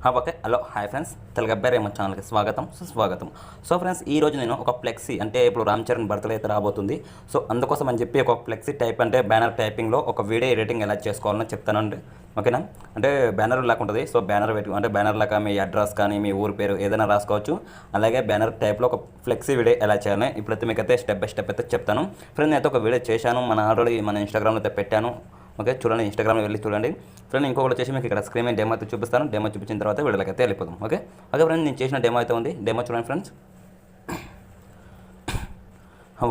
Okay hello hi friends, తెలుగుabbaiRemo ఛానల్కి స్వాగతం సుస్వాగతం. సో ఫ్రెండ్స్, ఈరోజు నేను ఒక ఫ్లెక్సీ అంటే ఇప్పుడు రామ్ చరణ్ బర్త్డే అయితే రాబోతుంది. సో అందుకోసం అని చెప్పి ఒక ఫ్లెక్సీ టైప్ అంటే బ్యానర్ టైపింగ్లో ఒక వీడియో ఎడిటింగ్ ఎలా చేసుకోవాలని చెప్తానండి. ఓకేనా? అంటే బ్యానర్ లాగా ఉంటుంది. సో బ్యానర్ పెట్టి అంటే బ్యానర్ లాగా మీ అడ్రస్ కానీ మీ ఊరి పేరు ఏదైనా రాసుకోవచ్చు. అలాగే బ్యానర్ టైప్లో ఒక ఫ్లెక్సీ వీడియో ఎలా చేయాలని ఇప్పుడైతే మీకైతే స్టెప్ బై స్టెప్ అయితే చెప్తాను. ఫ్రెండ్, నేనైతే ఒక వీడియో చేశాను, ఆల్రెడీ మన ఇన్స్టాగ్రామ్లో అయితే పెట్టాను. ఓకే, చూడండి, ఇన్స్టాగ్రామ్లో వెళ్ళి చూడండి. ఫ్రెండ్, ఇంకొకటి వచ్చేసి మీకు ఇక్కడ స్క్రీన్ మీద డెమో అయితే చూపిస్తాను. డెమో చూపించిన తర్వాత వీడియోకి అయితే వెళ్ళిపోదాం. ఓకే ఫ్రెండ్, నేను చేసిన డెమో అయితే ఉంది. డెమో చూడండి ఫ్రెండ్స్.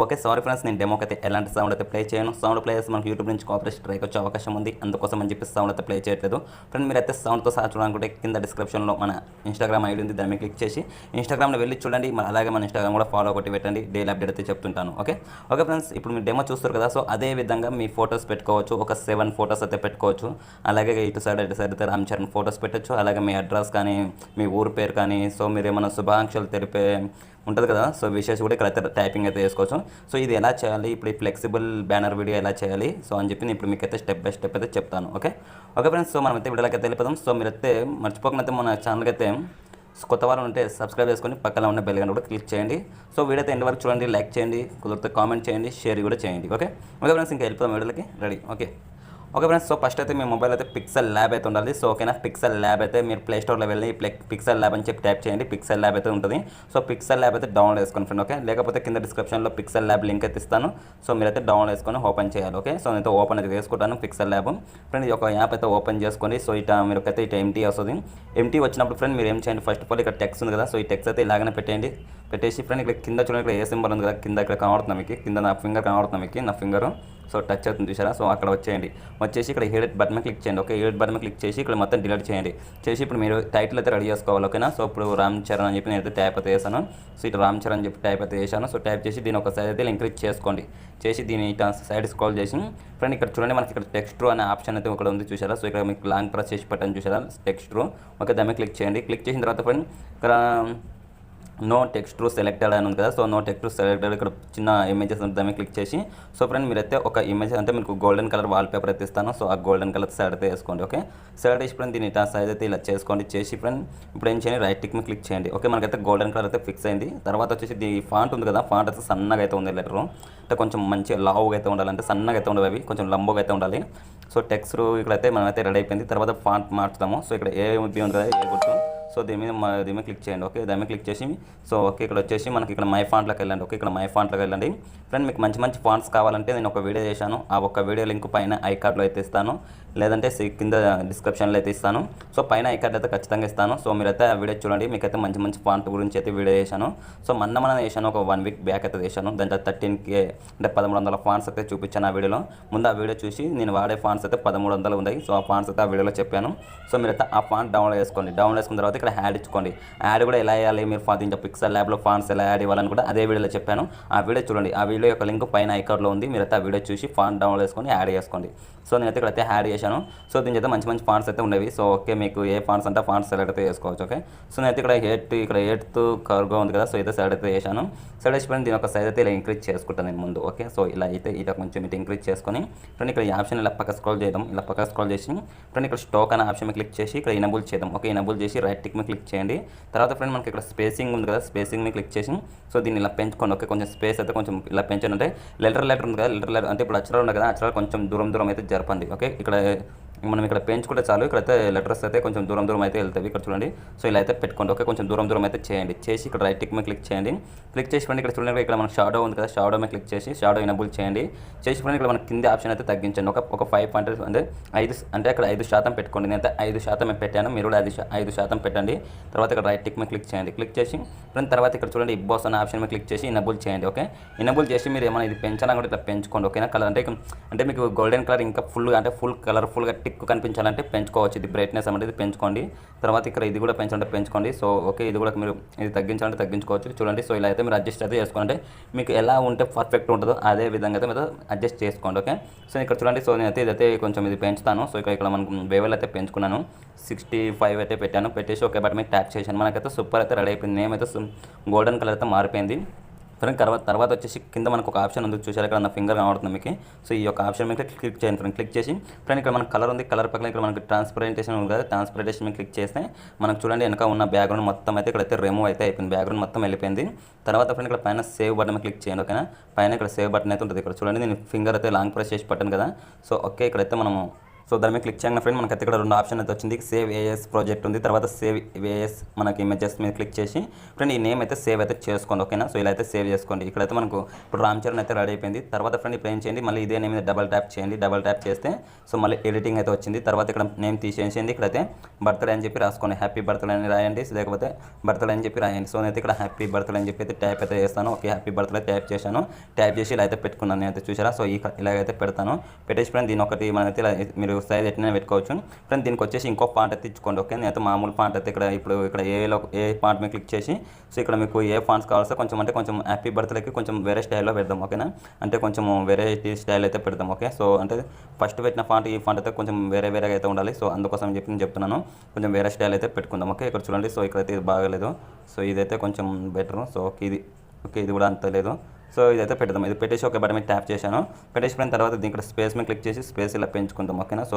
ఓకే, సారీ ఫ్రెండ్స్, నేను డెమోకి అయితే ఎలాంటి సౌండ్ అయితే ప్లే చేయను. సౌండ్ ప్లే చేస్తే మనకు యూట్యూబ్ నుంచి కాపరేట్ స్ట్రైక్ వచ్చే అవకాశం ఉంది. అందుకోసం అని చెప్పి సౌండ్ అయితే ప్లే చేయట్లేదు. ఫ్రెండ్, మీరైతే సౌండ్తో సహా చూడాలనుకుంటే కింద డిస్క్రిప్షన్లో మన ఇన్స్టాగ్రామ్ ఐడి ఉంది, దాన్ని క్లిక్ చేసి ఇన్స్టాగ్రామ్లో వెళ్ళి చూడండి. మరి అలాగే మన ఇన్స్టాగ్రామ్ కూడా ఫాలో కొట్టి పెట్టండి, డైలీ అప్డేట్ అయితే చెప్తుంటాను. ఓకే ఫ్రెండ్స్, ఇప్పుడు మీరు డెమో చూస్తారు కదా. సో అదే విధంగా మీ ఫొటోస్ పెట్టుకోవచ్చు. ఒక 7 ఫొటోస్ అయితే పెట్టుకోవచ్చు. అలాగే ఇటు సైడ్ అయితే రామ్ చరణ్ ఫొటోస్ పెట్టచ్చు. అలాగే మీ అడ్రస్ కానీ మీ ఊరు పేరు కానీ, సో మీరు ఏమైనా శుభాకాంక్షలు తెలిపే ఉంటుంది కదా, సో విషయాస్ కూడా ఇక్కడ టైపింగ్ అయితే వేసుకోవచ్చు. సో ఇది ఎలా చేయాలి, ఇప్పుడు ఈ ఫ్లెక్సిబుల్ బ్యానర్ వీడియో ఎలా చేయాలి, సో అని చెప్పి నేను ఇప్పుడు మీకైతే స్టెప్ బై స్టెప్ అయితే చెప్తాను. ఓకే ఫ్రెండ్స్, సో మనమైతే వీడియోకి అయితే వెళ్ళిపోదాం. సో మీరైతే మర్చిపోకుండా మన ఛానల్కి అయితే కొత్త వారు ఉంటే సబ్స్క్రైబ్ చేసుకొని పక్కన ఉన్న బెల్ గంట కూడా క్లిక్ చేయండి. సో వీడియో అయితే ఎండ్ వరకు చూడండి, లైక్ చేయండి, కుదిరితే కామెంట్ చేయండి, షేర్ కూడా చేయండి. ఓకే ఫ్రెండ్స్, ఇంకా వెళ్ళిపోదాం వీడియోకి. Ready? Okay friends, so first అయితే మీ మొబైల్ అయితే పిక్సెల్ ల్యాబ్ అయితే ఉండాలి. సో ఓకేనా, పిక్సెల్ ల్యాబ్ అయితే మీరు ప్లే స్టోర్లో వెళ్ళి పిక్సెల్ ల్యాబ్ అని చెప్పి టైప్ చేయండి. పిక్సెల్ ల్యాబ్ అయితే ఉంటుంది. సో పిక్సెల్ ల్యాబ్ అయితే డౌన్లోడ్ చేసుకోండి ఫ్రెండ్. ఓకే, లేకపోతే కింద డిస్క్రిప్షన్లో పిక్సెల్ ల్యాబ్ లింక్ అయితే ఇస్తాను. సో మీరైతే డౌన్లోడ్ చేసుకొని ఓపెన్ చేయాలి. ఓకే, సో నేనైతే ఓపెన్ అయితే చేసుకుంటాను పిక్సెల్ ల్యాబ్. ఫ్రెండ్, ఇది ఒక యాప్ అయితే ఓపెన్ చేసుకోండి. సో మీరైతే ఇటు ఎంటీ వస్తుంది. ఎంటీ వచ్చినప్పుడు ఫ్రెండ్ మీరు ఏం చేయండి, ఫస్ట్ ఆఫ్ ఆల్ ఇక్కడ టెక్స్ట్ ఉంది కదా, సో ఈ టెక్స్ట్ అయితే ఇలాగనే పెట్టేసి ఫ్రెండ్ ఇక్కడ కింద చూడండి, ఇక్కడ ఏ సింబల్ ఉంది కదా, కింద ఇక్కడ కనబడుతుంది మీకు, కింద నా ఫింగర్ కనబడుతుంది మీకు, నా ఫింగర్ సో టచ్ అవుతుంది చూసారా. సో అక్కడ వచ్చేసి ఇక్కడ ఎడిట్ బటన్ క్లిక్ చేయండి. ఓకే, ఎడిట్ బటన్ క్లిక్ చేసి ఇక్కడ మొత్తం డిలీట్ చేయండి. ఇప్పుడు మీరు టైటిల్ అయితే రెడీ చేసుకోవాలి. ఓకేనా, సో ఇప్పుడు రామ్ చరణ్ అని చెప్పి నేనైతే టైప్ అయితే చేశాను. సో ఇటు రామ్ చరణ్ అని చెప్పి టైప్ అయితే చేశాను. సో టైప్ చేసి దీని ఒక సైడ్ అయితే ఇంక్రీజ్ చేసుకోండి. దీని సైడ్ స్క్రోల్ చేసి ఫ్రెండ్ ఇక్కడ చూడండి, మనకి ఇక్కడ టెక్స్ట్ అనే ఆప్షన్ అయితే ఇక్కడ ఉంది చూసారా. సో ఇక్కడ మీకు లాంగ్ ప్రెస్ చేసి పెట్టండి చూసారా, టెక్స్ట్. ఓకే, దాన్ని క్లిక్ చేయండి. క్లిక్ చేసిన తర్వాత ఫ్రెండ్ ఇక్కడ నో టెక్స్ట్ సెలెక్టెడ్ అని ఉంది కదా. సో నో టెక్స్ట్ సెలెక్టెడ్ ఇక్కడ చిన్న ఇమేజెస్ దాన్ని క్లిక్ చేసి సో ఫ్రెండ్ మీరైతే ఒక ఇమేజ్ అంటే మీకు గోల్డెన్ కలర్ వాల్ పేపర్ అయితే ఇస్తాను. సో ఆ గోల్డెన్ కలర్ సైడ్ అయితే వేసుకోండి. ఓకే, సైడ్ వేసి ఫ్రెండ్ దీని సైజ్ అయితే ఇలా చేసుకోండి. ఫ్రెండ్ ఇప్పుడు ఏం చేయండి, రైట్ టిక్ మీద క్లిక్ చేయండి. ఓకే, మనకైతే గోల్డెన్ కలర్ అయితే ఫిక్స్ అయింది. తర్వాత వచ్చేసి ఈ ఫాంట్ ఉంది కదా, ఫాంట్ అయితే సన్నగా అయితే ఉంది లెటర్, అంటే కొంచెం మంచిగా లావుగా అయితే ఉండాలి, అంటే సన్నగా అయితే ఉండవు, అవి కొంచెం లంబోగా అయితే ఉండాలి. సో టెక్స్ట్ ఇక్కడైతే మనమైతే రెడీ అయిపోయింది. తర్వాత ఫాంట్ మార్చుతాము. సో ఇక్కడ ఏ ఉంది కదా, ఏ గుర్తు, సో దీని మీద క్లిక్ చేయండి. ఓకే, దాని మీద క్లిక్ చేసి సో ఓకే ఇక్కడ వచ్చేసి మనకి ఇక్కడ మై ఫాంట్లోకి వెళ్ళండి. ఓకే, ఇక్కడ మై ఫాంట్లోకి వెళ్ళండి. ఫ్రెండ్, మీకు మంచి ఫాంట్స్ కావాలంటే నేను ఒక వీడియో చేశాను. ఆ ఒక్క వీడియో లింక్ పైన ఐ కార్డ్లో అయితే ఇస్తాను, లేదంటే కింద డిస్క్రిప్షన్లో అయితే ఇస్తాను. సో పైన ఐ కార్డ్ అయితే ఖచ్చితంగా ఇస్తాను. సో మీరైతే ఆ వీడియో చూడండి, మీకైతే మంచి ఫాంట్ గురించి అయితే వీడియో చేశాను. సో మన చేశాను, ఒక 1 వీక్ బ్యాక్ అయితే చేశాను. దాంట్లో 13K అంటే 1300 ఫాంట్స్ అయితే చూపించాను ఆ వీడియోలో. ముందు ఆ వీడియో చూసి నేను వాడే ఫాంట్స్ అయితే 1300 ఉన్నాయి. సో ఆ ఫాంట్స్ అయితే ఆ వీడియోలో చెప్పాను. సో మీరైతే ఆ ఫాంట్ డౌన్లోడ్ చేసుకోండి. డౌన్లోడ్ చేసుకున్న తర్వాత ఇక్కడ యాడ్ ఇచ్చుకోండి. యాడ్ కూడా ఎలా వేయాలి, మీరు ఇంకా పిక్సెల్ ల్యాబ్లో ఫాంట్స్ ఎలా యాడ్ ఇవ్వాలని కూడా అదే వీడియోలో చెప్పాను. ఆ వీడియో చూడండి. ఆ వీడియో యొక్క లింక్ పైన ఐకార్డ్లో ఉంది. మీరైతే ఆ వీడియో చూసి ఫాంట్ డౌన్లోడ్ చేసుకొని యాడ్ చేసుకోండి. సో నేనైతే ఇక్కడైతే యాడ్ చేశాను. సో దీని అయితే మంచి ఫాంట్స్ అయితే ఉండేవి. సో ఓకే, మీకు ఏ ఫాంట్స్ అంటే ఫాంట్స్ సెలెక్ట్ అయితే చేసుకోవచ్చు. ఓకే, సో నేనైతే ఇక్కడ 8th కర్వ్గా ఉంది కదా, సో అయితే సెలెక్ట్ అయితే చేశాను. సెలెక్ట్ చేసుకుని దీని ఒక సైజ్ అయితే ఇలా ఇంక్రీజ్ చేసుకుంటాను నేను ముందు. ఓకే, సో ఇలా అయితే ఇలా కొంచెం ఇటు ఇంక్రీజ్ చేసుకొని ఫ్రెండ్ ఇక్కడ ఈ ఆప్షన్ ఇలా పక్క స్క్రోల్ చేద్దాం. ఇలా పక్క స్క్రోల్ చేసి ఫ్రెండ్ ఇక్కడ స్టాక్ అనే ఆప్షన్ మీద క్లిక్ చేసి ఇక్కడ ఎనేబుల్ చేద్దాం. ఓకే, ఎనేబుల్ చేసి రైట్ టిక్ మీద క్లిక్ చేయండి. తర్వాత ఫ్రెండ్ మనకి ఇక్కడ స్పేసింగ్ ఉంది కదా, స్పేసింగ్ మీద క్లిక్ చేసి సో దీన్ని ఇలా పెంచుకోండి. ఓకే, కొంచెం స్పేస్ అయితే కొంచెం ఇలా పెంచండి. అంటే లెటర్ ఉంది కదా, లెటర్ అంటే ఇప్పుడు అక్షరాలు ఉన్నాయి కదా, అక్షరాలు కొంచెం దూరం అయితే జరపండి. ఓకే, ఇక్కడ మనం ఇక్కడ పెంచుకుంటే చాలు. ఇక్కడైతే లెటర్స్ అయితే కొంచెం దూరం అయితే వెళ్తాయి. ఇక్కడ చూడండి, సో ఇలా అయితే పెట్టుకోండి. ఓకే, కొంచెం దూరం అయితే చేయండి. చేసి ఇక్కడ రైట్ టిక్ మీద క్లిక్ చేయండి. క్లిక్ చేసి ఫ్రెండ్ ఇక్కడ చూడండి, ఇక్కడ మనకు షాడో ఉంది కదా, షాడో మీద క్లిక్ చేసి షాడో ఎనేబుల్ చేయండి. చేసి ఫ్రెండ్ ఇక్కడ మనకి కింద ఆప్షన్ అయితే తగ్గించండి. ఒక 5 అంటే 5 అంటే అక్కడ 5% పెట్టుకోండి. నేనైతే 5% పెట్టాను, మీరు కూడా 5% పెట్టండి. తర్వాత ఇక్కడ రైట్ టిక్ మీద క్లిక్ చేయండి. క్లిక్ చేసి ఫ్రెండ్ తర్వాత ఇక్కడ చూడండి ఇబ్బాస్ అనే ఆప్షన్ మీద క్లిక్ చేసి ఎనేబుల్ చేయండి. ఓకే, ఎనేబుల్ చేసి మీరు ఏమైనా ఇది పెంచాలని కూడా ఇట్లా పెంచుకోండి. ఓకేనా, కలర్ అంటే మీకు గోల్డెన్ కలర్ ఇంకా ఫుల్ కలర్ఫుల్గా టిక్ కనిపించాలంటే పెంచుకోవచ్చు. ఇది బ్రైట్నెస్ అనేది పెంచుకోండి. తర్వాత ఇక్కడ ఇది కూడా పెంచుకోండి. సో ఓకే, ఇది కూడా మీరు ఇది తగ్గించాలంటే తగ్గించుకోవచ్చు. చూడండి, సో ఇలా అయితే మీరు అడ్జస్ట్ అయితే చేసుకోండి. మీకు ఎలా ఉంటే పర్ఫెక్ట్ ఉంటుందో అదే విధంగా అయితే మీరు అడ్జస్ట్ చేసుకోండి. ఓకే, సో ఇక్కడ చూడండి, సో నేనైతే ఇదైతే కొంచెం ఇది పెంచుతాను. సో ఇక్కడ మనకు వేవల్ అయితే పెంచుకున్నాను, 65 అయితే పెట్టేసి ఓకే బట్ మీకు ట్యాప్ చేశాను. మనకైతే సూపర్ అయితే రెడీ అయిపోయింది. నేమ్ అయితే గోల్డెన్ కలర్ అయితే మారిపోయింది. ఫ్రెండ్ తర్వాత వచ్చేసి కింద మనకు ఒక ఆప్షన్ ఉంది చూసారు, ఇక్కడ నా ఫింగర్ కనబడుతుంది మీకు. సో ఈ యొక్క ఆప్షన్ మీద క్లిక్ చేయండి ఫ్రెండ్. క్లిక్ చేసి ఫ్రెండ్ ఇక్కడ మనకు కలర్ ఉంది, కలర్ పక్కన ఇక్కడ మనకు ట్రాన్స్పరెంటేషన్ ఉంది కదా, ట్రాన్స్పరెంటేషన్ మీద క్లిక్ చేస్తే మనకు చూడండి వెనక ఉన్న బ్యాక్గ్రౌండ్ మొత్తం అయితే ఇక్కడైతే రిమూవ్ అయితే అయిపోయింది, బ్యాక్గ్రౌండ్ మొత్తం వెళ్ళిపోయింది. తర్వాత ఫ్రెండ్ ఇక్కడ పైన సేవ్ బటన్ మీద క్లిక్ చేయండి ఓకేనా. పైన ఇక్కడ సేవ్ బటన్ అయితే ఉంటుంది, ఇక్కడ చూడండి నేను ఫింగర్ అయితే లాంగ్ ప్రెస్ చేసి పట్టాను కదా. సో ఓకే ఇక్కడైతే మనము సో దాని మీద క్లిక్ చేయగానే ఫ్రెండ్ మనకైతే ఇక్కడ 2 ఆప్షన్ అయితే వచ్చింది, సేవ్ ఏఎస్ ప్రాజెక్ట్ ఉంది, తర్వాత సేవ్ ఏఎస్ మనకి ఇమేజెస్ మీద క్లిక్ చేసి ఫ్రెండ్ ఈ నేమ్ అయితే సేవ్ అయితే చేసుకోండి ఓకేనా. సో ఇలా అయితే సేవ్ చేసుకోండి. ఇక్కడైతే మనకు ఇప్పుడు రామ్ చరణ్ అయితే రెడీ అయిపోయింది. తర్వాత ఫ్రెండ్ ఇప్పుడు ఏం చేయండి, మళ్ళీ ఇదే నేమ్ మీద డబల్ ట్యాప్ చేయండి. డబల్ ట్యాప్ చేస్తే సో మళ్ళీ ఎడిటింగ్ అయితే వచ్చింది. తర్వాత ఇక్కడ నేమ్ తీసేసేయండి, ఇక్కడైతే బర్త్డే అని చెప్పి రాసుకోండి, హ్యాపీ బర్త్డే అని రాయండి, లేకపోతే బర్త్డే అని చెప్పి రాయండి. సో నేనైతే ఇక్కడ హ్యాపీ బర్త్డే అని చెప్పి అయితే ట్యాప్ అయితే చేస్తాను. ఓకే హ్యాపీ బర్త్డే ట్యాప్ చేశాను, ట్యాప్ చేసి ఇలా అయితే పెట్టుకున్నాను నేనైతే చూసారా. సో ఇలాగైతే పెడతాను. పెట్టేసి ఫ్రెండ్ దీని ఒకటి మనమైతే ఇలా మీరు సైజ్ ఎట్లనే పెట్టుకోవచ్చు ఫ్రెండ్. దీనికి వచ్చేసి ఇంకో ఫాంట్ అయితే ఇచ్చుకోండి ఓకే. నేనైతే మామూలు ఫాంట్ అయితే ఇక్కడ ఏ ఫాంట్ మీద క్లిక్ చేసి సో ఇక్కడ మీకు ఏ ఫాంట్స్ కావాల్సో కొంచెం హ్యాపీ బర్త్డేకి కొంచెం వేరే స్టైల్లో పెడదాం ఓకేనా. అంటే కొంచెం వెరైటీ స్టైల్ అయితే పెడదాం ఓకే. సో అంటే ఫస్ట్ పెట్టిన ఫాంట్ ఈ ఫాంట్ అయితే కొంచెం వేరేగా అయితే ఉండాలి. సో అందుకోసం చెప్పి నేను చెప్తున్నాను, కొంచెం వేరే స్టైల్ అయితే పెట్టుకుందాం ఓకే. ఇక్కడ చూడండి సో ఇక్కడైతే ఇది బాగలేదు, సో ఇదైతే కొంచెం బెటర్. సో ఇది కూడా అంత లేదు. సో ఇదైతే పెడదాం. ఇది పెట్టేసి ఒక బటన్ మీద ట్యాప్ చేశాను. పెట్టేసిన తర్వాత దీని ఇక్కడ స్పేస్ మీద క్లిక్ చేసి స్పేస్ ఇలా పెంచుకుందాం ఓకేనా. సో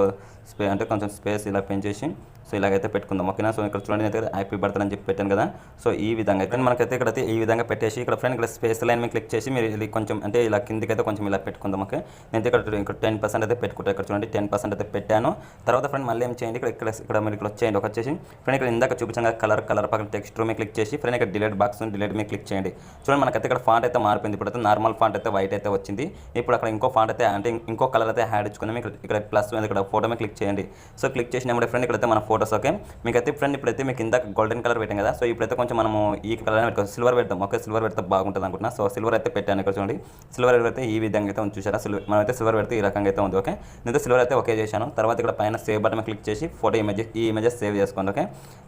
అంటే కొంచెం స్పేస్ ఇలా పెంచేసి సో ఇలాగైతే పెట్టుకుందాం ఓకేనా. సో ఇక్కడ చూడండి అయితే హ్యాపీ బర్త్డే అని చెప్పి పెట్టాను కదా. సో ఈ విధంగా అయితే మనకైతే ఇక్కడైతే ఈ విధంగా పెట్టేసి ఇక్కడ ఫ్రెండ్ ఇక్కడ స్పేస్ లైన్ మీద క్లిక్ చేసి మీరు ఇది కొంచెం అంటే ఇలా కిందికైతే కొంచెం ఇలా పెట్టుకుందాం ఓకే. నేనైతే ఇక్కడ 10% అయితే పెట్టుకుంటాను. ఇక్కడ చూడండి 10% అయితే పెట్టాను. తర్వాత ఫ్రెండ్ మళ్ళీ ఏం చేయండి, ఇక్కడ మీరు ఇక్కడ వచ్చేయండి. వచ్చేసి ఫ్రెండ్ ఇక్కడ ఇందాక చూపించాను కలర్ పక్కన టెక్స్ట్ మీద క్లిక్ చేసి ఫ్రెండ్ ఇక్కడ డిలీట్ బాక్స్ డిలీట్ మీద క్లిక్ చేయండి. చూడండి మనకైతే ఇక్కడ ఫాంట్ అయితే మారిపోయింది. ఇప్పుడైతే నార్మల్ ఫాంట్ అయితే వైట్ అయితే వచ్చింది. ఇప్పుడు అక్కడ ఇంకో ఫాంట్ అయితే అంటే ఇంకో కలర్ అయితే యాడ్ ఇచ్చుకుందాం. ఇక్కడ ప్లస్ ఇక్కడ ఫోటో మీద క్లిక్ చేయండి. సో క్లిక్ చేసినప్పుడు ఫ్రెండ్ ఇక్కడైతే మన ఫోటోస్ ఓకే. మీకైతే ఫ్రెండ్ ఇప్పుడైతే మీకు ఇందాక గోల్డెన్ కలర్ పెట్టాం కదా. సో ఇప్పుడైతే కొంచెం మనము ఈ కలర్ పెట్టుకోవాలి, సిల్వర్ పెడతాం ఓకే. సిల్వర్ పెడితే బాగుంటుంది అనుకుంటున్నా. సో సిల్వర్ అయితే పెట్టాను. ఇక్కడ చూడండి సిల్వర్ పెడితే ఈ విధంగా అయితే ఉంది చూసారా. మనమైతే సిల్వర్ పెడితే ఈ రకంగా అయితే ఉంది ఓకే. నేనైతే సిల్వర్ అయితే ఓకే చేశాను. తర్వాత ఇక్కడ పైన సేవ్ బటన్ మీద క్లిక్ చేసి ఫోటో ఇమేజెస్ సేవ్ చేసుకోండి ఓకే.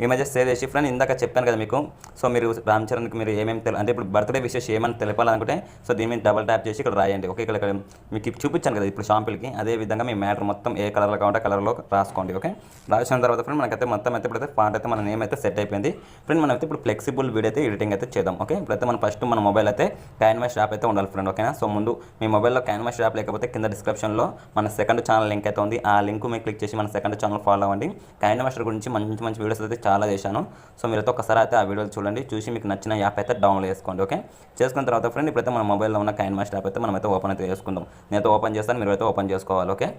ఇమేజెస్ సేవ్ చేసి ఫ్రెండ్ ఇందాక చెప్పాను కదా మీకు. సో మీరు రామ్ చరణ్కి మీరు ఏమేమి అంటే ఇప్పుడు బర్త్డే విషెస్ ఏమని తెలపాలనుకుంటే సో దీని మీద డబల్ ట్యాప్ చేసి ఇక్కడ రాయండి ఓకే. ఇక్కడ మీకు చూపించాను కదా ఇప్పుడు షాంపుల్కి, అదే విధంగా మీ మ్యాటర్ మొత్తం ఏ కలర్లో కావాలంటే కలర్లో రాసుకోండి ఓకే. రాసిన తర్వాత ఫ్రెండ్ మనకైతే మొత్తం అయితే ఇప్పుడైతే ఫాంట్ అయితే మన నేమ్ అయితే సెట్ అయిపోయింది ఫ్రెండ్. మనం అయితే ఇప్పుడు ఫ్లెక్సిబుల్ వీడియో అయితే ఎడిటింగ్ అయితే చేద్దాం ఓకే. ఇప్పుడైతే మనం ఫస్ట్ మన మొబైల్ అయితే Kinemaster యాప్ అయితే ఉండాలి ఫ్రెండ్ ఓకేనా. సో ముందు మీ మొబైల్లో Kinemaster యాప్ లేకపోతే కింద డిస్క్రిప్షన్లో మన సెకండ్ ఛానల్ లింక్ అయితే ఉంది, ఆ లింక్ మీద క్లిక్ చేసి మన సెకండ్ ఛానల్ ఫాలో అవ్వండి. Kinemaster గురించి మంచి వీడియోస్ అయితే చాలా చేశాను. సో మీరైతే ఒకసారి అయితే ఆ వీడియోలు చూడండి, చూసి మీకు నచ్చిన యాప్ అయితే డౌన్లోడ్ చేసుకోండి ఓకే. చేసుకున్న తర్వాత ఫ్రెండ్ ఇప్పుడైతే మన మొబైల్లో ఉన్న Kinemaster యాప్ అయితే మనం అయితే ఓపెన్ అయితే చేసుకుందాం. నేనైతే ఓపెన్ చేస్తాను, మీరు అయితే ఓపెన్ చేసుకోవాలి ఓకే.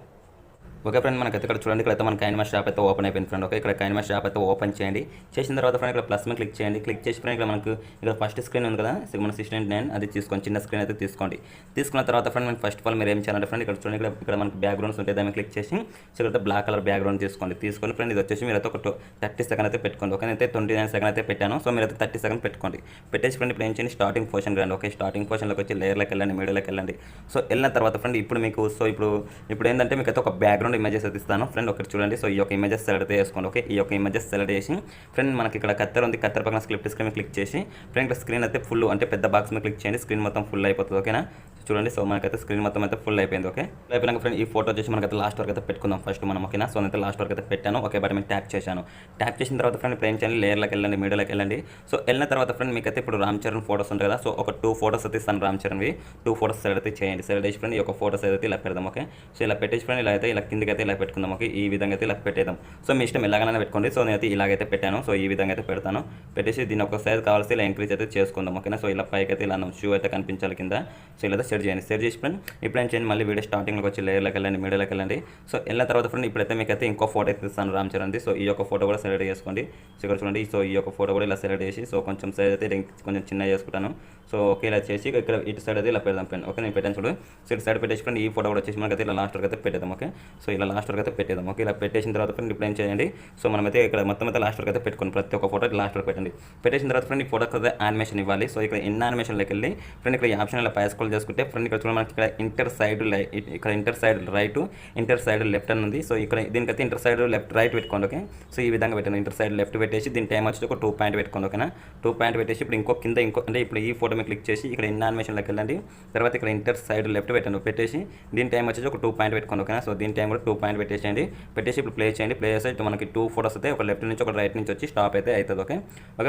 ఓకే ఫ్రెండ్ మనకైతే ఇక్కడ చూడండి ఇక్కడైతే మన Kinemaster యాప్ అయితే ఓపెన్ అయిపోయింది ఫ్రెండ్ ఓకే. ఇక్కడ Kinemaster యాప్ అయితే ఓపెన్ చేయండి. చేసిన తర్వాత ఫ్రెండ్ ఇక్కడ ప్లస్ మీద క్లిక్ చేయండి. క్లిక్ చేసి ఫ్రెండ్ ఇక్కడ మనకు ఇక్కడ ఫస్ట్ స్క్రీన్ ఉంది కదా, మన 69 అది తీసుకోండి, చిన్న స్క్రీన్ అయితే తీసుకోండి. తీసుకున్న తర్వాత ఫ్రెండ్ మనకి ఫస్ట్ ఆఫ్ ఆల్ మీరు ఏం చేయాలంటే ఫ్రెండ్ ఇక్కడ చూడండి ఇక్కడ మనకి బ్యాక్గ్రౌండ్స్ ఉంటాయి, దాన్ని క్లిక్ చేసి సో ఇక్కడ బ్లాక్ కలర్ బ్యాక్గ్రౌండ్ తీసుకొని ఫ్రెండ్ ఇది వచ్చేసి మీరు అయితే ఒక 30 సెకండ్ అయితే పెట్టుకోండి ఓకే. అయితే 29 సెకండ్ అయితే పెట్టాను. సో మీరు అయితే 30 సెకండ్ పెట్టుకోండి. పెట్టేసి ఫ్రెండ్ ఇప్పుడు ఏం చేయండి, స్టార్టింగ్ పోర్షన్ రండి ఓకే. స్టార్టింగ్ పోర్షన్లోకి వచ్చి లేయర్లోకి వెళ్ళండి, మీడియాలోకి వెళ్ళండి. సో వెళ్ళిన తర్వాత ఫ్రెండ్ ఇప్పుడు మీకు సో ఇప్పుడు ఏంటంటే మీకు అయితే ఒక బ్యాక్గ్రౌండ్ ఇమేజెస్ అయితే ఇస్తాను ఫ్రెండ్ ఒకటి చూడండి. సో ఈ యొక్క ఇమేజెస్ సెలెక్ట్ అయితే చేసుకోండి ఓకే. ఈ యొక్క ఇమేజెస్ సెలెక్ట్ చేసి ఫ్రెండ్ మనకి ఇక్కడ కత్తెర ఉంది, కత్తెర పక్కన స్క్రీన్ మీద క్లిక్ చేసి ఫ్రెండ్ ఇక్కడ స్క్రీన్ అయితే ఫుల్ అంటే పెద్ద బాక్స్ మీద క్లిక్ చేయండి, స్క్రీన్ మొత్తం ఫుల్ అయిపోతుంది ఓకేనా. చూడండి సో మనకైతే స్క్రీన్ మొత్తం అయితే ఫుల్ అయిపోయింది ఓకే. అయిపోయినాక ఫ్రెండ్ ఈ ఫోటో వచ్చేసి మనకైతే లాస్ట్ వరకు అయితే పెట్టుకుందాం ఫస్ట్ మనం ఓకేనా. సో అయితే లాస్ట్ వరకు అయితే పెట్టాను ఓకే. బట్ నేను ట్యాప్ చేశాను. ట్యాప్ చేసిన తర్వాత ఫ్రెండ్ ఇప్పుడు ఏం చేయాలి, లేయర్లోకి వెళ్ళండి, మీడియాలోకి వెళ్ళండి. సో వెళ్ళిన తర్వాత ఫ్రెండ్ మీకైతే ఇప్పుడు రామ్ చరణ్ ఫోటోస్ ఉంటాయి కదా. సో ఒక 2 ఫోటోస్ అయితే ఇస్తాను రామ్ చరణ్వి. 2 ఫోటోస్ సెలెక్ట్ అయితే చేయండి. సెలెక్ట్ చేసి ఫ్రెండ్ ఈ యొక్క ఫోటోస్ అయితే ఇలా పెడదాం ఓకే. సో ఇలా పెట్టేసి ఫ్రెండ్ ఇలా అయితే ఇలా కిందకి అయితే ఇలా పెట్టుకుందాం ఓకే. ఈ విధంగా అయితే ఇలా పెట్టేద్దాం. సో మీ ఇష్టం ఎలాగైనా పెట్టుకోండి. సో నేనైతే ఇలాగైతే పెట్టాను. సో ఈ విధంగా అయితే పెడతాను. పెట్టేసి దీని ఒక సైజ్ కావాల్సి ఇలా ఇంక్రీజ్ అయితే చేసుకుందాం ఓకేనా. సో ఇలా పైకి అయితే ఇలా షూ అయితే కనిపించాలి కింద. సో ఇలా సెట్ చేయండి. సెట్ చేసి ఫ్రెండ్ ఇప్పుడు ఏం చేయండి, మళ్ళీ వీడియో స్టార్టింగ్లోకి వచ్చి లేయర్లోకి వెళ్ళండి, మీడియాలోకి వెళ్ళండి. సో వెళ్ళిన తర్వాత ఫ్రెండ్ ఇప్పుడైతే మీకైతే ఇంకో ఫోటో అయితే ఇస్తాను రామ్ చరణ్ది. సో ఈ యొక్క ఫోటో కూడా సెలెక్ట్ చేసుకోండి. సో ఇక్కడ చూడండి సో ఈ యొక్క ఫోటో కూడా ఇలా సెలెక్ట్ చేసి సో కొంచెం సైజ్ అయితే కొంచెం చిన్న చేసుకుంటాను. సో ఓకే ఇలా చేసి ఇక్కడ ఇటు సైడ్ అయితే ఇలా పెడదాం ఫ్రెండ్ ఓకే. నేను పెట్టాను చూడు. సో ఇటు సైడ్ పెట్టేసి ఫ్రెండ్ ఈ ఫోటో కూడా వచ్చేసి మనకైతే ఇలా లాస్ట్ వరకు అయితే పెట్టేద్దాం ఓకే. సో ఇలా లాస్ట్ వరకు అయితే పెట్టేద్దాం ఓకే. ఇలా పెట్టేసిన తర్వాత ఫ్రెండ్ ఇప్పుడు ఏం చేయండి, సో మనమైతే ఇక్కడ మొత్తం అయితే లాస్ట్ వరకు అయితే పెట్టుకోండి, ప్రతి ఒక్క ఫోటో లాస్ట్ వరకు పెట్టండి. పెట్టేసిన తర్వాత ఫ్రెండ్ ఈ ఫోటోకి అయితే యానిమేషన్ ఇవ్వాలి. సో ఇక్కడ ఇన్ యానిమేషన్లోకి వెళ్ళి ఫ్రెండ్ ఇక్కడ ఈ ఆప్షన్ ఇలా స్క్రోల్ చేసుకుంటే ఫ్రెండ్ ఇక్కడ చూడండి మనకి ఇక్కడ inter side right inter side left అని ఉంది. సో ఇక్కడ దీనికైతే ఇంటర్ సైడ్ లెఫ్ట్ రైట్ పెట్టుకోండి ఓకే. సో ఈ విధంగా పెట్టండి. ఇంటర్ సైడ్ లెఫ్ట్ పెట్టేసి దీని టైం వచ్చి ఒక 2 పాయింట్ పెట్టుకోండి ఓకేనా. 2 పాయింట్ పెట్టేసి ఇప్పుడు ఇంకో కింద అంటే ఇప్పుడు ఈ ఫోటో మీద క్లిక్ చేసి ఇక్కడ ఇన్ యానిమేషన్లోకి వెళ్ళండి. తర్వాత ఇక్కడ ఇంటర్ సైడ్ లెఫ్ట్ పెట్టండి, పెట్టేసి దీని టైం వచ్చేసి ఒక 2 పాయింట్ పెట్టుకోండి ఓకేనా. సో దీని టైం కూడా కూడా 2 పాయింట్ పెట్టేసేయండి. పెట్టేసి ఇప్పుడు ప్లే చేయండి. ప్లే చేస్తే ఇటు మనకి 2 ఫోటోస్ అయితే ఒక లెఫ్ట్ నుంచి ఒక రైట్ నుంచి వచ్చి స్టాప్ అయితే అవుతుంది. ఓకే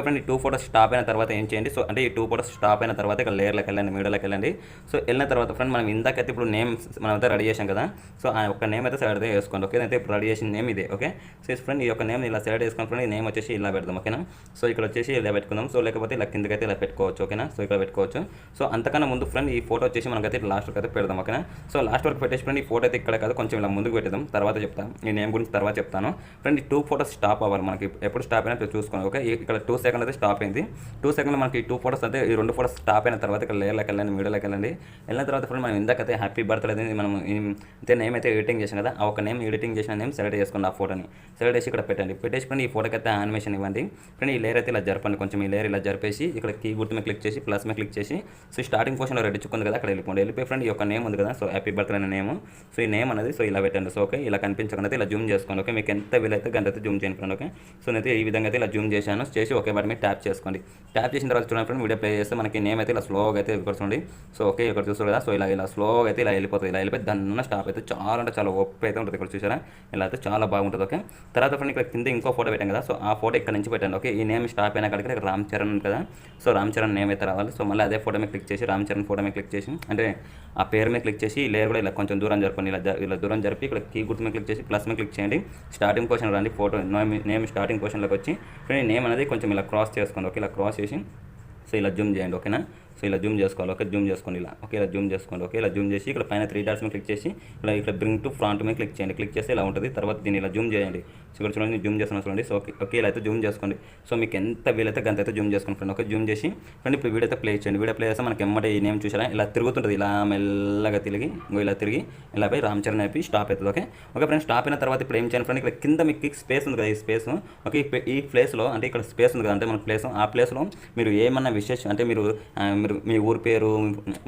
ఫ్రెండ్, ఈ 2 ఫోటోస్ స్టాప్ అయిన తర్వాత ఏం చేయండి, సో అంటే ఈ 2 ఫోటోస్ స్టాప్ అయిన తర్వాత ఇక్కడ లేయర్లోకి వెళ్ళండి, మీడియాలోకి వెళ్ళండి. సో వెళ్ళిన తర్వాత ఫ్రెండ్ మనం ఇందాకైతే ఇప్పుడు నేమ్ మనం అయితే రెడీ చేసాం కదా, సో ఆ యొక్క నేమ్ అయితే సెలెక్ట్ చేసుకోండి. ఓకే, అయితే ఇప్పుడు రెడీ చేసిన నేమ్ ఇదే. ఓకే, సో ఫ్రెండ్ ఈ యొక్క నేమ్ ఇలా సెలెక్ట్ చేసుకుని ఫ్రెండ్ ఈ నేమ్ వచ్చేసి ఇలా పెడదాం. ఓకేనా, సో ఇక్కడ వచ్చేసి ఇలా పెట్టుకుందాం. సో లేకపోతే ఇలా కిందకైతే ఇలా పెట్టుకోవచ్చు. ఓకేనా, సో ఇక్కడ పెట్టుకోవచ్చు. సో అంతకన్నా ముందు ఫ్రెండ్ ఈ ఫోటో వచ్చేసి మనకైతే లాస్ట్ వరకు అయితే పెడదాం. ఓకేనా, సో లాస్ట్ వరకు పెట్టేసి ఫ్రెండ్ ఈ ఫోటో అయితే ఇక్కడ కాదు, కొంచెం ఇలా ముందుకు పెట్టేద్దాం. తర్వాత చెప్తాను, ఈ నేమ్ గురించి తర్వాత చెప్తాను. ఫ్రెండ్ ఈ 2 ఫోటోస్ స్టాప్ అవ్వాలి మనకి, ఎప్పుడు స్టాప్ అయినా చూసుకోండి. ఓకే, ఇక్కడ 2 సెకండ్ అయితే స్టాప్ అయింది. 2 సెకండ్ మనకి ఈ 2 ఫోటోస్ అయితే ఈ 2 ఫోటోస్ స్టాప్ అయిన తర్వాత ఇక్కడ లేయర్లోకి వెళ్ళండి, మీడియాలోకి వెళ్ళండి. వెళ్ళిన తర్వాత ఫ్రెండ్ మనం ఇందాకైతే హ్యాపీ బర్త్డే అనేది మనం అయితే నేమ్ అయితే ఎడిటింగ్ చేసాం కదా, ఆ ఒక నేమ్ ఎడిటింగ్ చేసిన నేమ్ సెలెక్ట్ చేసుకోండి. ఆ ఫోటోని సెలెక్ట్ చేసి ఇక్కడ పెట్టండి. పెట్టేసి ఫ్రెండ్ ఈ ఫోటోకి అయితే యానిమేషన్ ఇవ్వండి. ఫ్రెండ్ ఈ లేయర్ అయితే ఇలా జరపండి, కొంచెం ఈ లేయర్ ఇలా జరిపేసి ఇక్కడ కీ గుర్తు మీద క్లిక్ చేసి ప్లస్ మీద క్లిక్ చేసి సో స్టార్టింగ్ పోర్షన్లో రెడ్ చుక్కుంది కదా, అక్కడ వెళ్ళిపోయి ఫ్రెండ్ ఈ యొక్క నేమ్ ఉంది కదా, సో హ్యాపీ బర్త్డే అనే నేమ్. సో ఈ నేమ్ అనేది సో ఇలా పెట్టండి. సో ఓకే, ఇలా కనిపించకుండా అయితే ఇలా జూమ్ చేసుకోండి. ఓకే, మీకు ఎంత వీలైతే గంట అయితే జూమ్ చేయండి ఫ్రెండ్. ఓకే, సో నేనైతే ఈ విధంగా అయితే ఇలా జూమ్ చేశాను. చేసి ఓకే బట్ మీరు ట్యాప్ చేసుకోండి. ట్యాప్ చేసిన తర్వాత చూడండి ఫ్రెండ్, వీడియో ప్లే చేస్తే మనకి నేమ్ అయితే ఇలా స్లోగా అయితే ఇక్కడ చూడండి. సో ఓకే, ఇక్కడ చూస్తారు కదా, సో ఇలా స్లోగా అయితే ఇలా వెళ్ళిపోతుంది. ఇలా వెళ్ళిపోయి దాన్ని స్టాప్ అయితే చాలా అంటే చాలా ఒప్పి అయితే ఉంటుంది. ఇక్కడ చూసారా, ఇలా అయితే చాలా బాగుంటుంది. ఓకే, తర్వాత ఫ్రెండ్ ఇక్కడ కింద ఇంకో ఫోటో పెట్టాం కదా, సో ఆ ఫోటో ఇక్కడ నుంచి పెట్టండి. ఓకే, ఈ నేమ్ స్టాప్ అయినా కనుక ఇక్కడ రామ్ చరణ్ ఉంది కదా, సో రామ్ చరణ్ నేమ్ అయితే రావాలి. సో మళ్ళీ అదే ఫోటో మీద క్లిక్ చేసి రామ్ చరణ్ ఫోటో మీద క్లిక్ చేసి అంటే ఆ పేరు మీద క్లిక్ చేసి ఈ లేయర్ కూడా ఇలా కొంచెం దూరం జరపండి. ఇలా దూరం జరిపి ఇక్కడ కీ గుర్తు మీద క్లిక్ చేసి ప్లస్ మీద క్లిక్ చేయండి. స్టార్టింగ్ పొజిషన్ రండి, ఫోటో నేమ్ స్టార్టింగ్ పొజిషన్లోకి వచ్చి ఫ్రెండ్ నేమ్ అనేది కొంచెం ఇలా క్రాస్ చేసుకోండి. ఓకే, ఇలా క్రాస్ చేసి సో ఇలా జూమ్ చేయండి. ఓకేనా, సో ఇలా జూమ్ చేసుకోవాలి. ఓకే, జూమ్ చేసుకోండి ఇలా. ఓకే, ఇలా జూమ్ చేసుకోండి. ఓకే, ఇలా జూమ్ చేసి ఇక్కడ పైన 3 డాట్స్ మీద క్లిక్ చేసి ఇక్కడ బ్రింగ్ టు ఫ్రంట్ మీద క్లిక్ చేయండి. క్లిక్ చేస్తే ఇలా ఉంటుంది. తర్వాత దీన్ని ఇలా జూమ్ చేయండి. సో ఇక్కడ చూడండి, జూమ్ చేస్తున్నాను చూడండి. సో ఓకే ఇలా అయితే జూమ్ చేసుకోండి. సో మీకు ఎంత వీలైతే గంత అయితే జూమ్ చేసుకోండి ఫ్రెండ్. ఓకే, జూమ్ చేసి ఫ్రెండ్ ఇప్పుడు వీడియో అయితే ప్లే చేయండి. వీడియో ప్లే చేస్తే మనకి ఎమ్మటే ఈ నేమ్ చూసారా ఇలా తిరుగుతుంటుంది. ఇలా మెల్లగా తిరిగి ఇలా తిరిగి ఇలా పోయి రామ్ చరణ్ అయిపోయి స్టాప్ అవుతుంది. ఓకే ఓకే ఫ్రెండ్, స్టాప్ అయిన తర్వాత ఇప్పుడు ఏం చేయండి ఫ్రెండ్, ఇక్కడ కింద మీకు స్పేస్ ఉంది కదా, ఈ స్పేస్. ఓకే, ఈ ప్లేస్లో అంటే ఇక్కడ స్పేస్ ఉంది కదా, అంటే మన ప్లేస్ ఆ ప్లేస్లో మీరు ఏమన్నా విశేషం అంటే మీరు మీ ఊరి పేరు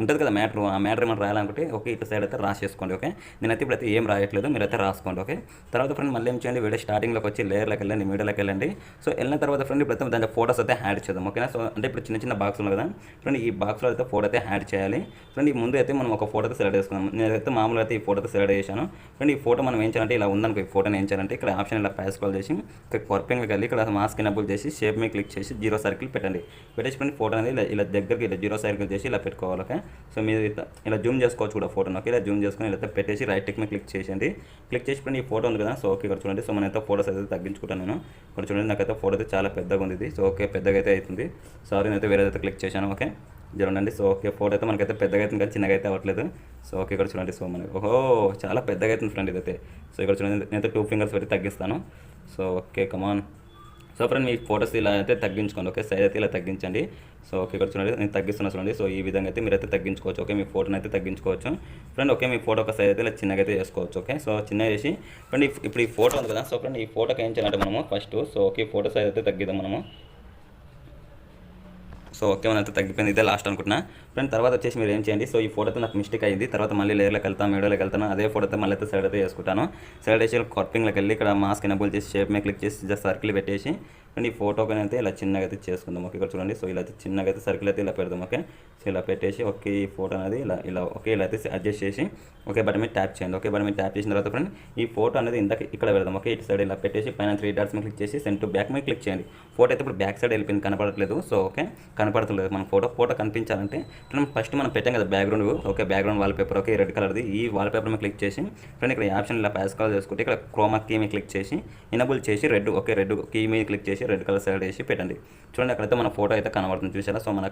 ఉంటుంది కదా, మ్యాటర్ ఆ మ్యాటర్ ఏమైనా రాయాలనుకుంటే ఓకే ఇటు సైడ్ అయితే రాసేసుకోండి. ఓకే, నేనైతే ఇప్పుడైతే ఏం రాయట్లేదు, మీరైతే రాసుకోండి. ఓకే, తర్వాత ఫ్రెండ్ మళ్ళీ ఏం చేయండి, వీడియో స్టార్టింగ్లోకి వచ్చి లేయర్లోకి వెళ్ళండి, మీడియాలోకి వెళ్ళండి. సో వెళ్ళిన తర్వాత ఫ్రెండ్ ఇప్పుడైతే దాంట్లో ఫోటోస్ అయితే యాడ్ చేద్దాం. ఓకేనా, సో అంటే ఇప్పుడు చిన్న చిన్న బాక్స్ ఉంది కదా ఫ్రెండ్, ఈ బాక్స్లో అయితే ఫోటో అయితే యాడ్ చేయాలి. ఫ్రెండ్ ఈ ముందు అయితే మనం ఒక ఫోటో అయితే సెలెక్ట్ చేసుకున్నాం. నేనైతే మామూలుగా అయితే ఈ ఫోటో అయితే సెలెక్ట్ చేశాను. ఫ్రెండ్ ఈ ఫోటో మనం ఏం చేయాలంటే ఇలా ఉందనుకో, ఈ ఫోటోని ఏం చేయాలంటే ఇక్కడ ఆప్షన్ ఇలా ప్యాస్ కాల్ చేసి ఇక్కడ కార్పింగ్కి వెళ్ళి ఇక్కడ మాస్క్ ఎనబుల్ చేసి షేప్ మీద క్లిక్ చేసి 0 సర్కిల్ పెట్టండి. పెట్టేసి ఫ్రెండ్ ఫోటో అనేది ఇలా దగ్గరికి ఇలా 0 సర్కిల్ చేసి ఇలా పెట్టుకోవాలి. ఓకే, సో మీరు ఇలా జూమ్ చేసుకోవచ్చు కూడా ఫోటోని. ఓకే, ఇలా జూమ్ చేసుకొని ఇలా పెట్టేసి రైట్ టిక్ మీద క్లిక్ చేసేయండి. క్లిక్ చేసి ఫ్రెండ్ ఈ ఫోటో ఉంది కదా, సో ఓకే ఇక్కడ చూడండి. సో మనైతే ఫోటోస్ అయితే తగ్గించుకుంటాను నేను. ఇక్కడ చూడండి, నాకైతే ఫోటో అయితే చాలా పెద్దగా ఉంది ఇది. సో ఓకే, పెద్దగా అయితే అవుతుంది. సారీ నేనైతే వేరేదైతే క్లిక్ చేశాను. ఓకే చూడండి, సో ఓకే ఫోటో అయితే మనకైతే పెద్దగా అవుతుంది కానీ చిన్నగా అయితే అవ్వట్లేదు. సో ఓకే ఇక్కడ చూడండి, సో మనకి ఓహో చాలా పెద్దగా అవుతుంది ఫ్రెండ్ ఇదైతే. సో ఇక్కడ చూడండి, నేనైతే 2 ఫింగర్స్ పెట్టి తగ్గిస్తాను. So okay come on. So friend మీ ఫోటోస్ ఇలా అయితే తగ్గించుకోండి. ఓకే, సైజ్ అయితే ఇలా తగ్గించండి. సో ఓకే ఇక్కడ చూడండి, నేను తగ్గిస్తున్నా చూడండి. సో ఈ విధంగా అయితే మీరైతే తగ్గించుకోవచ్చు. ఓకే, మీ ఫోటోని అయితే తగ్గించుకోవచ్చు ఫ్రెండ్. ఓకే, మీ ఫోటో ఒక సైజ్ అయితే ఇలా చిన్నగా అయితే చేసుకోవచ్చు. ఓకే, సో చిన్నగా చేసి ఫ్రెండ్ ఇప్పుడు ఈ ఫోటో ఉంది కదా, సో ఫ్రెండ్ ఈ ఫోటోకి ఏం చేయాలంటే మనము first so okay photo size అయితే తగ్గిద్దాం మనము. సో ఓకే మన అయితే తగ్గిపోయింది, ఇదే లాస్ట్ అనుకుంటున్నా ఫ్రెండ్. తర్వాత వచ్చేసి మీరు ఏం చేయండి, సో ఈ ఫోటోతో నాకు మిస్టేక్ అయింది. తర్వాత మళ్ళీ లేయర్లోకి వెళ్తాను, వీడియోలోకి వెళ్తాను, అదే ఫోటోతో మళ్ళీ అయితే సైడ్ అయితే చేసుకుంటాను. సైడ్ వేసి కార్పింగ్లోకి వెళ్ళి ఇక్కడ మాస్క్ ఎనబుల్ చేసి షేప్ మీద క్లిక్ చేసి జస్ట్ సర్కిల్ పెట్టేసి అండ్ ఈ ఫోటోకి అయితే ఇలా చిన్నగా అయితే చేసుకుందాం. ఓకే ఇక్కడ చూడండి, సో ఇలా అయితే చిన్నగా అయితే సర్కిల్ అయితే ఇలా పెడదాం. ఓకే, సో ఇలా పెట్టేసి ఓకే ఈ ఫోటో అనేది ఇలా ఓకే ఇలా అయితే అడ్జస్ట్ చేసి ఓకే బట్ మీరు ట్యాప్ చేయండి. ఓకే బట్ మీరు ట్యాప్ చేసిన తర్వాత ఫ్రెండ్ ఈ ఫోటో అనేది ఇందాక ఇక్కడ పెడదాం. ఓకే ఇటు సైడ్ ఇలా పెట్టేసి పైన 3 డాట్స్ మీద క్లిక్ చేసి సెండ్ టు బ్యాక్ మీద క్లిక్ చేయండి. ఫోటో అయితే ఇప్పుడు బ్యాక్ సైడ్ వెళ్ళిపోయింది, కనపడట్లేదు. సో ఓకే కనపడట్లేదు మన ఫోటో కనిపించాలంటే ఫస్ట్ మనం పెట్టాం కదా background. Okay background wallpaper okay red కలర్ది, ఈ వాల్పేపర్ మీద క్లిక్ చేసి ఫ్రెండ్ ఇక్కడ ఆప్షన్ ఇలా ప్యాస్ కాల్ చేసుకుంటే ఇక్కడ క్రోమా కీ మీద క్లిక్ చేసి ఎనబుల్ చేసి రెడ్ ఓకే రెడ్ కీ మీద క్లిక్ చేసి రెడ్ కలర్ సైడ్ వేసి పెట్టండి. చూడండి అక్కడైతే మన ఫోటో అయితే కనబడుతుంది చూసారా. సో మన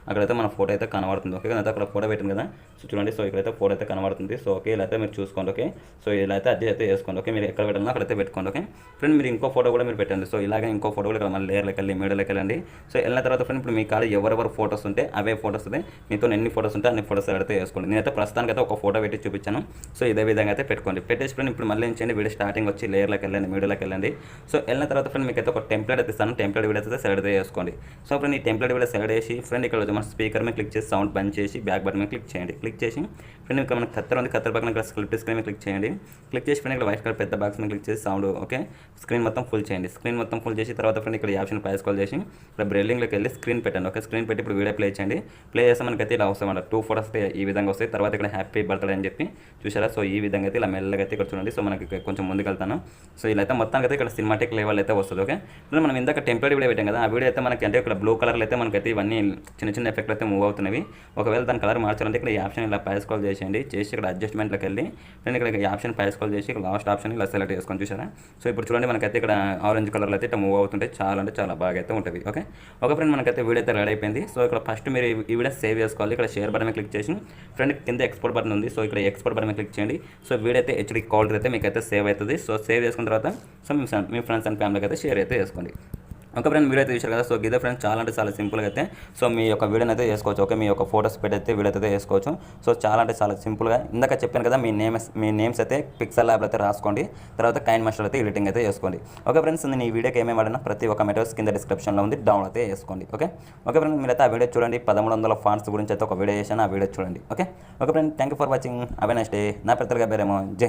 అక్కడైతే మన ఫోటో అయితే కనబడుతుంది. ఓకే అయితే అక్కడ ఫోటో పెట్టింది కదా, సో చూడండి సో ఇక్కడైతే ఫోటో అయితే కనబడుతుంది. సో ఓకే ఇలా అయితే మీరు చూసుకోండి. ఓకే సో ఇలా అయితే అడ్జస్ట్ అయితే చేసుకోండి. ఓకే మీరు ఎక్కడ పెట్టాలో అక్కడైతే పెట్టుకోండి. ఓకే ఫ్రెండ్ మీరు ఇంకో ఫోటో కూడా మీరు పెట్టండి. సో ఇలాగే ఇంకో ఫోటో కూడా ఇక్కడ మళ్ళీ లేయర్లోకి వెళ్ళి మీడియాలోకి వెళ్ళండి. సో వెళ్ళిన తర్వాత ఫ్రెండ్ ఇప్పుడు మీ కాడ ఎవరెవరు ఫోటోస్ ఉంటే అవే ఫోటోస్ అయితే మీతో ఎన్ని ఫోటోస్ ఉంటే అన్ని ఫోటోస్ అయితే వేసుకోండి. నేనైతే ప్రస్తుతానికి అయితే ఒక ఫోటో పెట్టి చూపించాను. సో ఇదే విధంగా అయితే పెట్టుకోండి. పెట్టేసి ఫ్రెండ్ ఇప్పుడు మళ్ళీ ఏం చేయండి, వీడియో స్టార్టింగ్ వచ్చి లేయర్లోకి వెళ్ళండి, మీడియాలోకి వెళ్ళండి. సో వెళ్ళిన తర్వాత ఫ్రెండ్ మీకు అయితే ఒక టెంప్లెట్ అయితే ఇస్తాను, టెంప్లెట్ వీడియో అయితే సెలెక్ట్ అయితే చేసుకోండి. సో ఫ్రెండ్ ఈ టెంప్లెట్ వీడియో సెలెక్ట్ చేసి ఫ్రెండ్ ఇక్కడ మన స్పీకర్ మీద క్లిక్ చేసి సౌండ్ బంద్ చేసి బ్యాక్ బటన్ మీద క్లిక్ చేయండి. క్లిక్ చేసి ఫ్రెండ్ ఇక్కడ మనకి కత్తెర ఉంది, కత్తెర పక్కన ఇక్కడ స్ప్లిట్ స్క్రీన్ మీద క్లిక్ చేయండి. క్లిక్ చేసి ఫ్రెండ్ ఇక్కడ వైట్ కలర్ పెద్ద బాక్స్ మీద క్లిక్ చేసి సౌండ్ ఓకే స్క్రీన్ మొత్తం ఫుల్ చేయండి. స్క్రీన్ మొత్తం ఫుల్ చేసి తర్వాత ఫ్రెండ్ ఇక్కడ ఆప్షన్ పై స్క్రోల్ చేసి ఇక్కడ బ్రెల్లింగ్లోకి వెళ్ళి స్క్రీన్ పెట్టండి. ఓకే స్క్రీన్ పెట్టి ఇప్పుడు వీడియో ప్లే చేయండి. ప్లే చేస్తే మనకైతే ఇలా వస్తాయి 2 ఫోటోస్ ఈ విధంగా వస్తాయి. తర్వాత ఇక్కడ హ్యాపీ బర్త్డే అని చెప్పి చూసారా. సో ఈ విధంగా అయితే ఇలా మెల్లగా అయితే ఇక్కడ చూడండి. సో మనకి కొంచెం ముందుకు వెళ్తాను. సో ఇలా అయితే మొత్తానికి అయితే ఇక్కడ సినిమాటిక్ లెవెల్ అయితే వస్తుంది. ఓకే ఇప్పుడు మనం ఇందాక టెంప్లెట్ వీడియో పెట్టాం కదా, ఆ వీడియో అయితే మనకి అంటే ఇక్కడ బ్లూ కలర్లో అయితే మనకైతే ఇవన్నీ చిన్న చిన్న ఎఫెక్ట్లు అయితే మూవ్ అవుతున్నవి. ఒకవేళ దాని కలర్ మార్చాలంటే ఇక్కడ ఈ ఆప్షన్ ఇలా పై స్క్రోల్ చేసేయండి. చేసి ఇక్కడ అడ్జస్ట్మెంట్లోకి వెళ్ళి నేను ఇక్కడ ఈ ఆప్షన్ పై స్క్రోల్ చేసి ఇక్కడ లాస్ట్ ఆప్షన్ ఇలా సెలెక్ట్ చేసుకొని చూసారా. సో ఇప్పుడు చూడండి మనకైతే ఇక్కడ ఆరెంజ్ కలర్లో అయితే ఇట్లా మూవ్ అవుతుంటాయి. చాలా అంటే చాలా బాగా అయితే ఉంటుంది. ఓకే ఓకే ఫ్రెండ్ మనకైతే వీడియో అయితే రెడీ అయిపోయింది. సో ఇక్కడ ఫస్ట్ మీరు ఈ వీడియో సేవ్ చేసుకోవాలి. ఇక్కడ షేర్ బటన్ మీద క్లిక్ చేసి ఫ్రెండ్ కింద ఎక్స్పోర్ట్ బటన్ ఉంది. సో ఇక్కడ ఎక్స్పోర్ట్ బటన్ మీద క్లిక్ చేయండి. సో వీడియో అయితే హెచ్డి క్వాలిటీ అయితే మీకు అయితే సేవ్ అవుతుంది. సో సేవ్ చేసుకున్న తర్వాత సో మీ ఫ్రెండ్స్ అండ్ ఫ్యామిలీకి అయితే షేర్ అయితే చేసుకోండి. ఓకే ఫ్రెండ్ వీడియో అయితే చూశారు కదా. సో ఇదే ఫ్రెండ్స్ చాలా అంటే చాలా సింపుల్గా అయితే సో మీ యొక్క వీడియోని అయితే చేసుకోవచ్చు. ఓకే మీ యొక్క ఫోటోస్ పెట్టి అయితే వీడియో అయితే చేసుకోవచ్చు. సో చాలా అంటే చాలా సింపుల్గా ఇందాక చెప్పాను కదా, మీ నేమ్స్ అయితే పిక్సెల్ ల్యాబ్లో అయితే రాసుకోండి. తర్వాత కైన్మాస్టర్ అయితే ఎడిటింగ్ అయితే చేసుకోండి. ఓకే ఫ్రెండ్స్ నేను ఈ వీడియోకి ఏమేమి వాడినా ప్రతి ఒక్క మెటీరియల్స్ కింద డిస్క్రిప్షన్లో ఉంది, డౌన్లోడ్ అయితే చేసుకోండి. ఓకే ఓకే ఫ్రెండ్ మీరైతే ఆ వీడియో చూడండి. 1300 ఫాంట్స్ గురించి అయితే ఒక వీడియో చేశాను, ఆ వీడియో చూడండి. Okay okay friend thank you for watching. Have a nice day. నా పేరు తెలుగుఅబ్బాయిరేమో. జై